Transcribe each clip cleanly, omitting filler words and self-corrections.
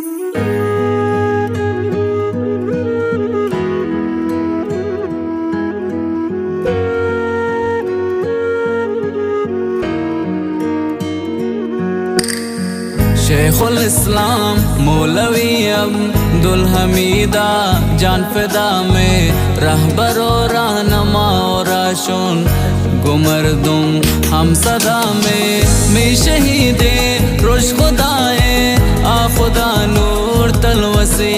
शेखुल इस्लाम मौलवी अब्दुल हमीदा जान फिदा में रहबर और रहनमा और आशुन गुमरदुम हम सदा में शहीदे रोश खुदाए आ खुदा नूर तलवसी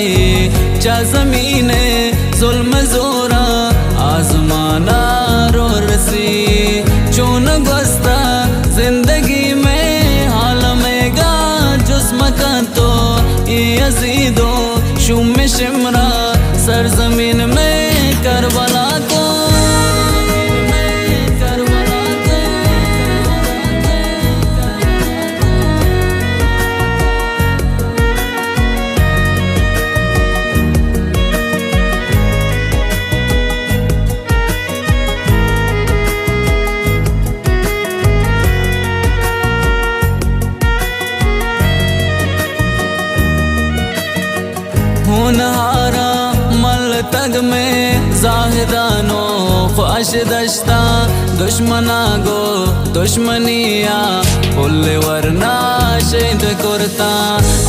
चा ज़मीने जुल्म जोरा आज़माना रो रसी चून गुस्ता जिंदगी में हाल में गा जुस्म का तो ये अजीदो शुम शिमरा सरजमीन में करबला को होनहारा मल तग में जाहिदानो ख्वाश दश्ता दुश्मना गो दुश्मनिया पुल्ले वरना शेद कुर्ता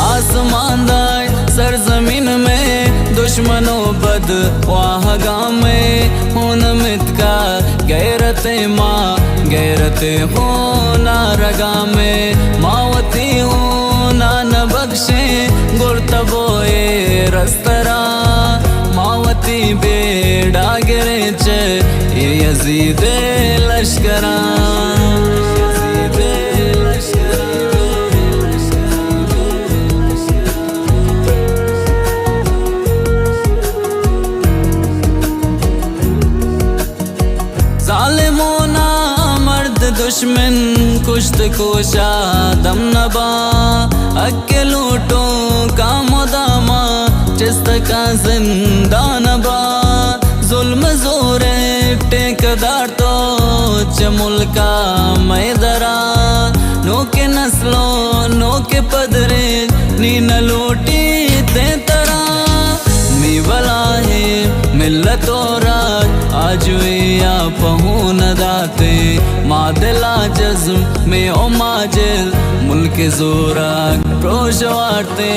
आसमान दाय सरजमीन में दुश्मनों बद वाहगा में होन मित का गैरते माँ गैरते हो ना रगा में मावती हो ना न बख्शे गुर्तबोए रस्तरा मावती बेड़ा गिरे चे यजीदे लश्करा जालिमोना मर्द दुश्मन कुश्त कोशा दम नबा अक्के लूटो का मुदामा जिस्त का जिंदान बा जुल्म जोरे टेकदार तो चमुल का मैदरा नो के नस्लो नो के पदरे नीन लूटी ते तरा मीवला है मिल्लतोरा आज या पहुन दाते मादिला जज्म में ओ माजिल मुल्क जोरा प्रोश वारते।